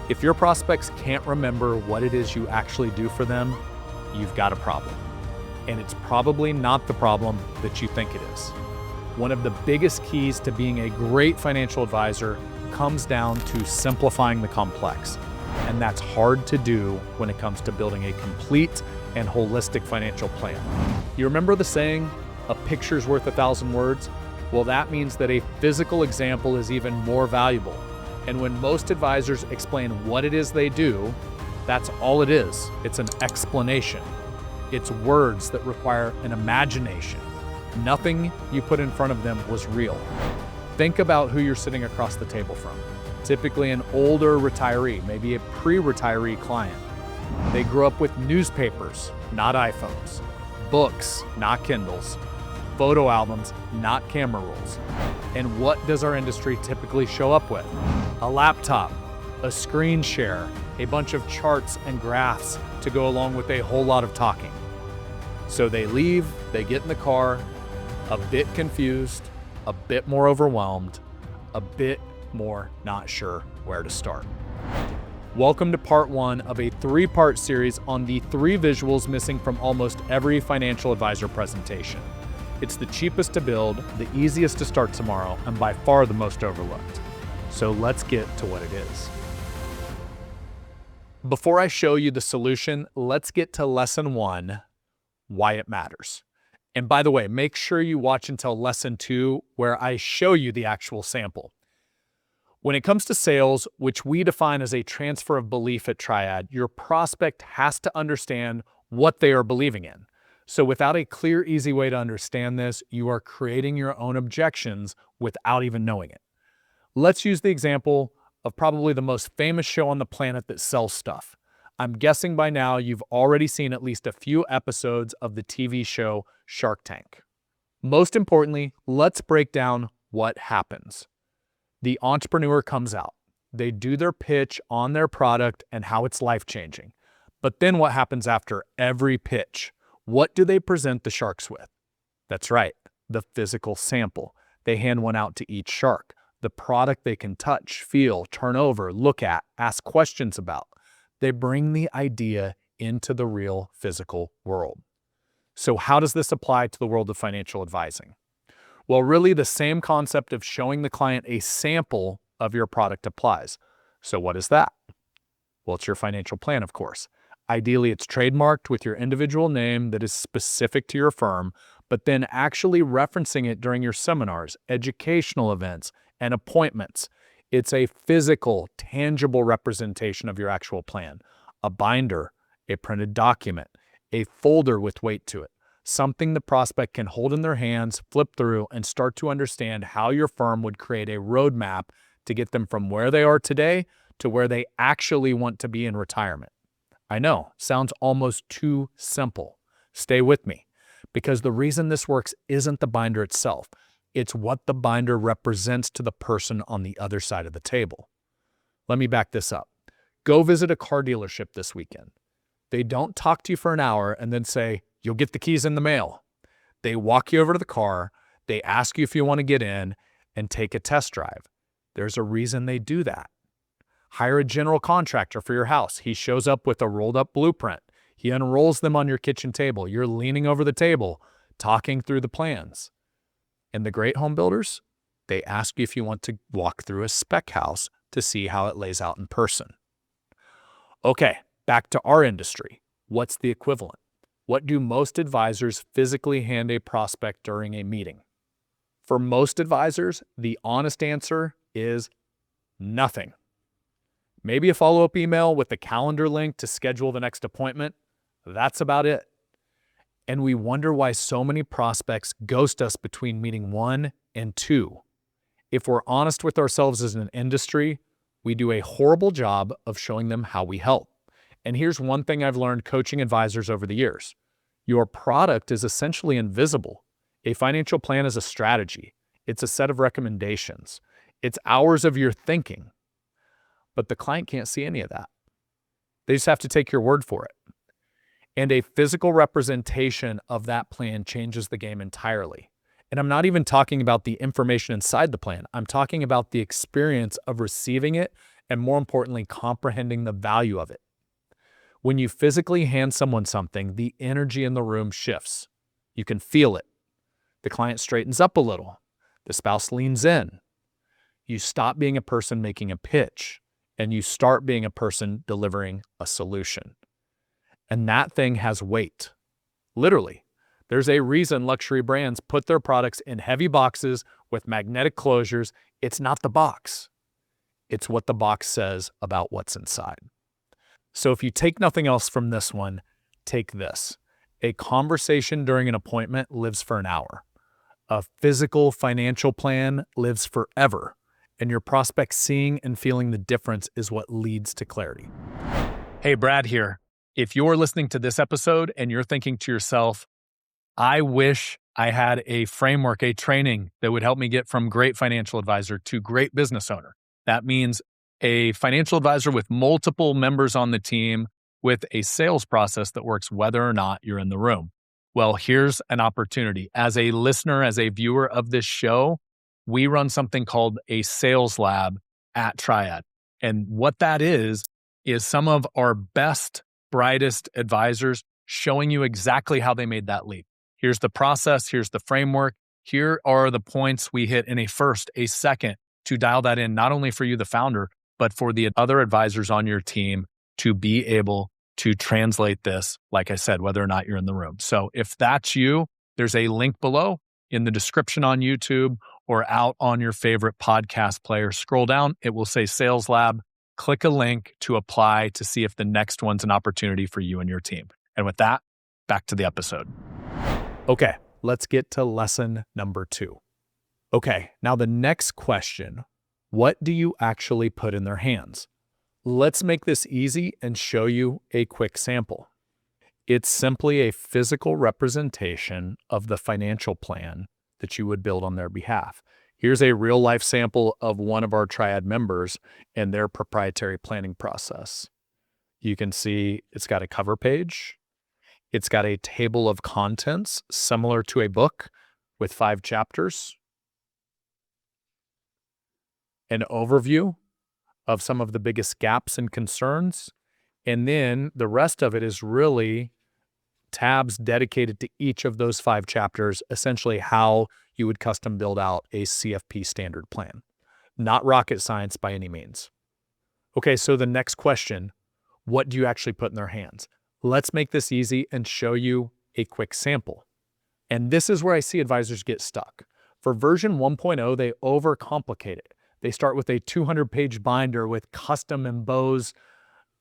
If your prospects can't remember what it is you actually do for them, you've got a problem. And it's probably not the problem that you think it is. One of the biggest keys to being a great financial advisor comes down to simplifying the complex. And that's hard to do when it comes to building a complete and holistic financial plan. You remember the saying, a picture's worth 1,000 words? Well, that means that a physical example is even more valuable. And when most advisors explain what it is they do, that's all it is. It's an explanation. It's words that require an imagination. Nothing you put in front of them was real. Think about who you're sitting across the table from. Typically an older retiree, maybe a pre-retiree client. They grew up with newspapers, not iPhones, books, not Kindles, photo albums, not camera rolls. And what does our industry typically show up with? A laptop, a screen share, a bunch of charts and graphs to go along with a whole lot of talking. So they leave, they get in the car, a bit confused, a bit more overwhelmed, a bit more not sure where to start. Welcome to part 1 of a 3-part series on the 3 visuals missing from almost every financial advisor presentation. It's the cheapest to build, the easiest to start tomorrow, and by far the most overlooked. So let's get to what it is. Before I show you the solution, let's get to lesson 1, why it matters. And by the way, make sure you watch until lesson 2, where I show you the actual sample. When it comes to sales, which we define as a transfer of belief at Triad, your prospect has to understand what they are believing in. So without a clear, easy way to understand this, you are creating your own objections without even knowing it. Let's use the example of probably the most famous show on the planet that sells stuff. I'm guessing by now you've already seen at least a few episodes of the TV show Shark Tank. Most importantly, let's break down what happens. The entrepreneur comes out. They do their pitch on their product and how it's life-changing. But then what happens after every pitch? What do they present the sharks with? That's right, the physical sample. They hand one out to each shark. The product they can touch, feel, turn over, look at, ask questions about. They bring the idea into the real physical world. So how does this apply to the world of financial advising? Well, really the same concept of showing the client a sample of your product applies. So what is that? Well, it's your financial plan, of course. Ideally, it's trademarked with your individual name that is specific to your firm, but then actually referencing it during your seminars, educational events, and appointments. It's a physical, tangible representation of your actual plan. A binder, a printed document, a folder with weight to it. Something the prospect can hold in their hands, flip through, and start to understand how your firm would create a roadmap to get them from where they are today to where they actually want to be in retirement. I know, sounds almost too simple. Stay with me, because the reason this works isn't the binder itself. It's what the binder represents to the person on the other side of the table. Let me back this up. Go visit a car dealership this weekend. They don't talk to you for an hour and then say, you'll get the keys in the mail. They walk you over to the car, they ask you if you want to get in, and take a test drive. There's a reason they do that. Hire a general contractor for your house. He shows up with a rolled up blueprint. He unrolls them on your kitchen table. You're leaning over the table, talking through the plans. And the great home builders, they ask you if you want to walk through a spec house to see how it lays out in person. Okay, back to our industry. What's the equivalent? What do most advisors physically hand a prospect during a meeting? For most advisors, the honest answer is nothing. Maybe a follow-up email with a calendar link to schedule the next appointment. That's about it. And we wonder why so many prospects ghost us between meeting 1 and 2. If we're honest with ourselves as an industry, we do a horrible job of showing them how we help. And here's one thing I've learned coaching advisors over the years. Your product is essentially invisible. A financial plan is a strategy. It's a set of recommendations. It's hours of your thinking. But the client can't see any of that. They just have to take your word for it. And a physical representation of that plan changes the game entirely. And I'm not even talking about the information inside the plan. I'm talking about the experience of receiving it and more importantly, comprehending the value of it. When you physically hand someone something, the energy in the room shifts. You can feel it. The client straightens up a little. The spouse leans in. You stop being a person making a pitch, and you start being a person delivering a solution. And that thing has weight. Literally. There's a reason luxury brands put their products in heavy boxes with magnetic closures. It's not the box. It's what the box says about what's inside. So if you take nothing else from this one, take this. A conversation during an appointment lives for an hour. A physical financial plan lives forever. And your prospect seeing and feeling the difference is what leads to clarity. Hey, Brad here. If you're listening to this episode and you're thinking to yourself, I wish I had a framework, a training that would help me get from great financial advisor to great business owner. That means a financial advisor with multiple members on the team with a sales process that works whether or not you're in the room. Well, here's an opportunity. As a listener, as a viewer of this show, we run something called a sales lab at Triad. And what that is some of our best, brightest advisors showing you exactly how they made that leap. Here's the process. Here's the framework. Here are the points we hit in a first, a second to dial that in, not only for you, the founder, but for the other advisors on your team to be able to translate this, like I said, whether or not you're in the room. So if that's you, there's a link below in the description on YouTube or out on your favorite podcast player. Scroll down, it will say Sales Lab. Click a link to apply to see if the next one's an opportunity for you and your team. And with that, back to the episode. Okay, let's get to lesson number 2. Okay, now the next question, what do you actually put in their hands? Let's make this easy and show you a quick sample. It's simply a physical representation of the financial plan that you would build on their behalf. Here's a real-life sample of one of our Triad members and their proprietary planning process. You can see it's got a cover page. It's got a table of contents similar to a book with 5 chapters. An overview of some of the biggest gaps and concerns. And then the rest of it is really tabs dedicated to each of those 5 chapters, essentially how you would custom build out a CFP standard plan. Not rocket science by any means. Okay, so the next question, what do you actually put in their hands? Let's make this easy and show you a quick sample. And this is where I see advisors get stuck. For version 1.0, they overcomplicate it. They start with a 200-page binder with custom embossed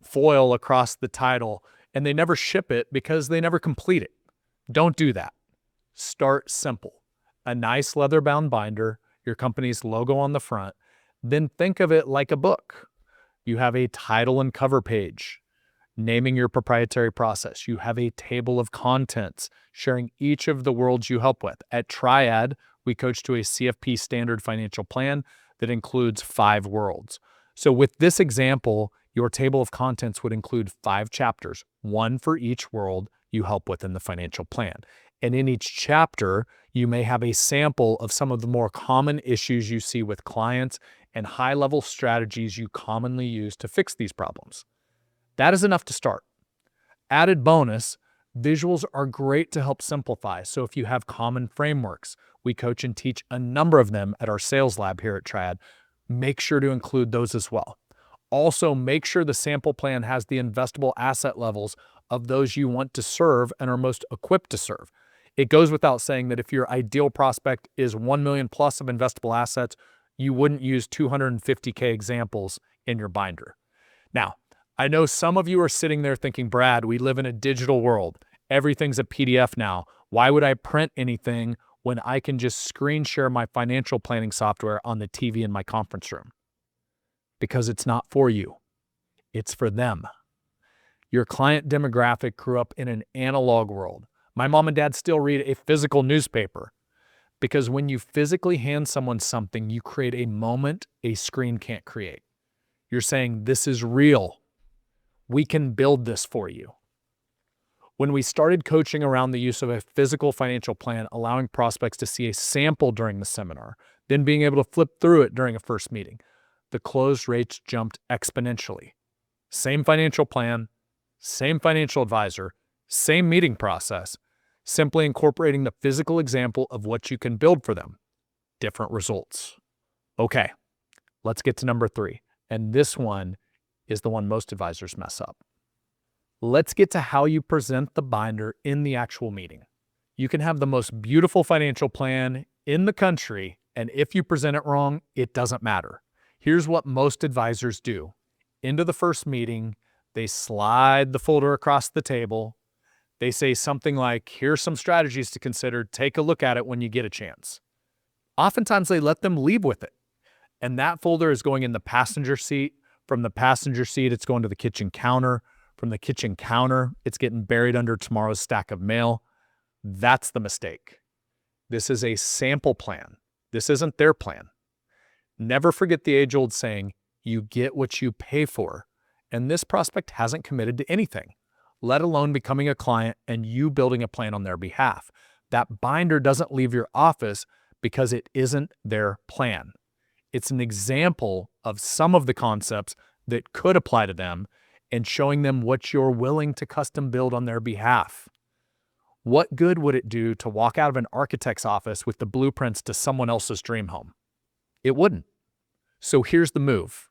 foil across the title, and they never ship it because they never complete it. Don't do that. Start simple. A nice leather-bound binder, your company's logo on the front, then think of it like a book. You have a title and cover page, naming your proprietary process. You have a table of contents, sharing each of the worlds you help with. At Triad, we coach to a CFP standard financial plan that includes 5 worlds. So with this example, your table of contents would include 5 chapters, 1 for each world you help with in the financial plan. And in each chapter, you may have a sample of some of the more common issues you see with clients and high-level strategies you commonly use to fix these problems. That is enough to start. Added bonus, visuals are great to help simplify. So if you have common frameworks, we coach and teach a number of them at our sales lab here at Triad. Make sure to include those as well. Also, make sure the sample plan has the investable asset levels of those you want to serve and are most equipped to serve. It goes without saying that if your ideal prospect is 1 million plus of investable assets, you wouldn't use 250K examples in your binder. Now, I know some of you are sitting there thinking, Brad, we live in a digital world. Everything's a PDF now. Why would I print anything when I can just screen share my financial planning software on the TV in my conference room? Because it's not for you. It's for them. Your client demographic grew up in an analog world. My mom and dad still read a physical newspaper because when you physically hand someone something, you create a moment a screen can't create. You're saying, this is real. We can build this for you. When we started coaching around the use of a physical financial plan, allowing prospects to see a sample during the seminar, then being able to flip through it during a first meeting, the close rates jumped exponentially. Same financial plan, same financial advisor, same meeting process, simply incorporating the physical example of what you can build for them. Different results. Okay, let's get to number 3. And this one is the one most advisors mess up. Let's get to how you present the binder in the actual meeting. You can have the most beautiful financial plan in the country, and if you present it wrong, it doesn't matter. Here's what most advisors do. Into the first meeting, they slide the folder across the table. They say something like, here's some strategies to consider. Take a look at it when you get a chance. Oftentimes, they let them leave with it. And that folder is going in the passenger seat. From the passenger seat, it's going to the kitchen counter. From the kitchen counter, it's getting buried under tomorrow's stack of mail. That's the mistake. This is a sample plan. This isn't their plan. Never forget the age-old saying, you get what you pay for. And this prospect hasn't committed to anything, let alone becoming a client and you building a plan on their behalf. That binder doesn't leave your office because it isn't their plan. It's an example of some of the concepts that could apply to them and showing them what you're willing to custom build on their behalf. What good would it do to walk out of an architect's office with the blueprints to someone else's dream home? It wouldn't. So here's the move.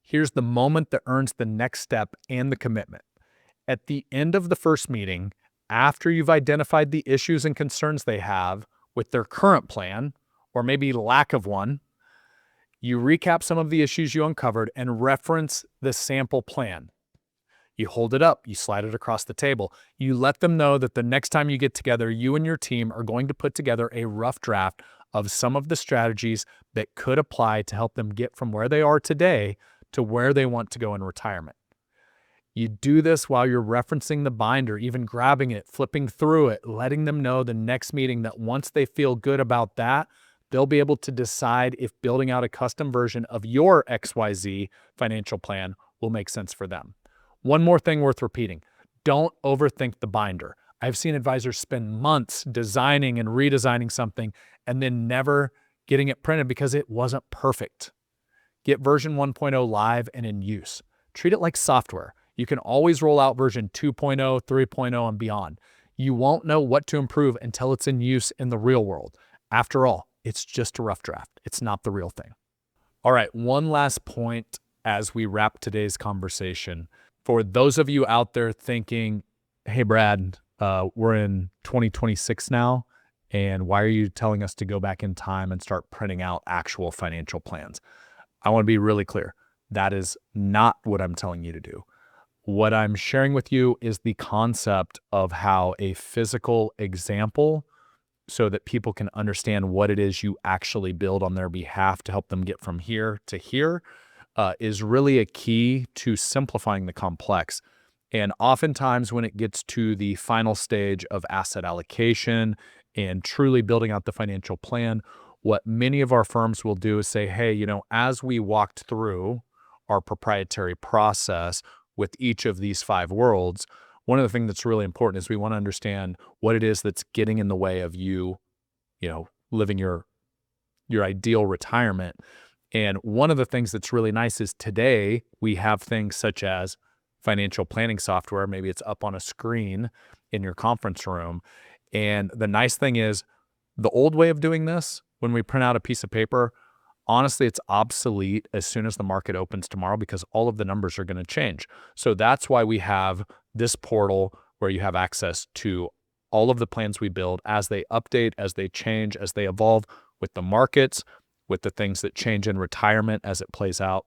Here's the moment that earns the next step and the commitment. At the end of the first meeting, after you've identified the issues and concerns they have with their current plan, or maybe lack of one, you recap some of the issues you uncovered and reference the sample plan. You hold it up, you slide it across the table. You let them know that the next time you get together, you and your team are going to put together a rough draft of some of the strategies that could apply to help them get from where they are today to where they want to go in retirement. You do this while you're referencing the binder, even grabbing it, flipping through it, letting them know the next meeting that once they feel good about that, they'll be able to decide if building out a custom version of your XYZ financial plan will make sense for them. One more thing worth repeating, don't overthink the binder. I've seen advisors spend months designing and redesigning something and then never getting it printed because it wasn't perfect. Get version 1.0 live and in use. Treat it like software. You can always roll out version 2.0, 3.0, and beyond. You won't know what to improve until it's in use in the real world. After all, it's just a rough draft. It's not the real thing. All right, one last point as we wrap today's conversation. For those of you out there thinking, hey, Brad, we're in 2026 now, and why are you telling us to go back in time and start printing out actual financial plans? I want to be really clear. That is not what I'm telling you to do. What I'm sharing with you is the concept of how a physical example, so that people can understand what it is you actually build on their behalf to help them get from here to here, is really a key to simplifying the complex. And oftentimes when it gets to the final stage of asset allocation and truly building out the financial plan, what many of our firms will do is say, hey, as we walked through our proprietary process with each of these 5 worlds, one of the things that's really important is we want to understand what it is that's getting in the way of you, living your ideal retirement. And one of the things that's really nice is today we have things such as financial planning software. Maybe it's up on a screen in your conference room. And the nice thing is the old way of doing this, when we print out a piece of paper, honestly, it's obsolete as soon as the market opens tomorrow because all of the numbers are going to change. So that's why we have this portal where you have access to all of the plans we build as they update, as they change, as they evolve with the markets, with the things that change in retirement as it plays out.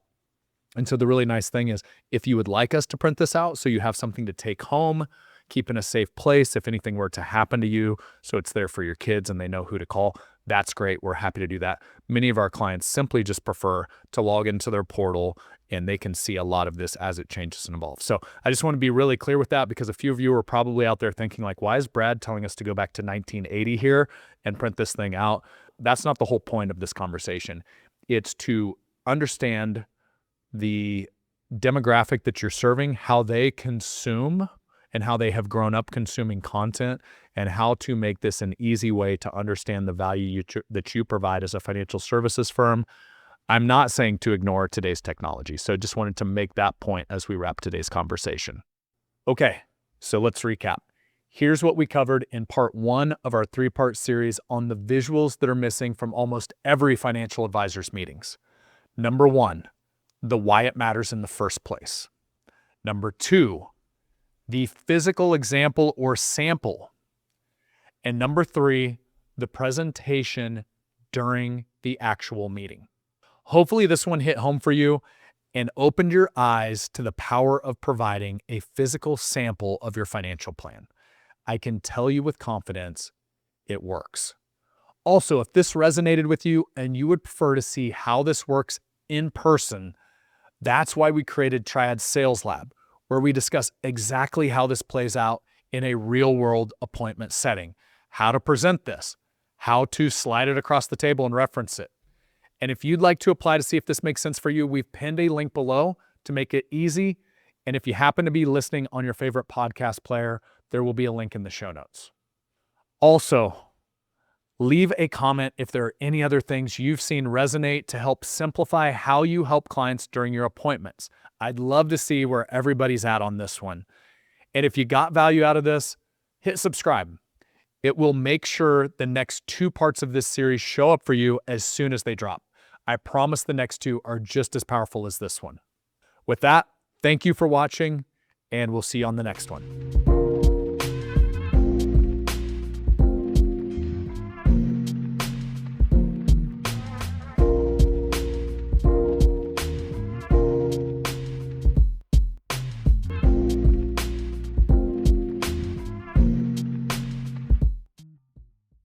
And so the really nice thing is if you would like us to print this out so you have something to take home, keep in a safe place if anything were to happen to you, so it's there for your kids and they know who to call, that's great. We're happy to do that. Many of our clients simply just prefer to log into their portal and they can see a lot of this as it changes and evolves. So I just want to be really clear with that because a few of you are probably out there thinking like, why is Brad telling us to go back to 1980 here and print this thing out? That's not the whole point of this conversation. It's to understand the demographic that you're serving, how they consume and how they have grown up consuming content, and how to make this an easy way to understand the value that you provide as a financial services firm, I'm not saying to ignore today's technology, so just wanted to make that point as we wrap today's conversation. Okay, so let's recap. Here's what we covered in part 1 of our 3-part series on the visuals that are missing from almost every financial advisor's meetings. Number 1, the why it matters in the first place. Number 2, the physical example or sample. And number 3, the presentation during the actual meeting. Hopefully this one hit home for you and opened your eyes to the power of providing a physical sample of your financial plan. I can tell you with confidence, it works. Also, if this resonated with you and you would prefer to see how this works in person, that's why we created Triad Sales Lab, where we discuss exactly how this plays out in a real-world appointment setting, how to present this, how to slide it across the table and reference it. And if you'd like to apply to see if this makes sense for you, we've pinned a link below to make it easy. And if you happen to be listening on your favorite podcast player, there will be a link in the show notes. Also, leave a comment if there are any other things you've seen resonate to help simplify how you help clients during your appointments. I'd love to see where everybody's at on this one. And if you got value out of this, hit subscribe. It will make sure the next 2 parts of this series show up for you as soon as they drop. I promise the next 2 are just as powerful as this one. With that, thank you for watching, and we'll see you on the next one.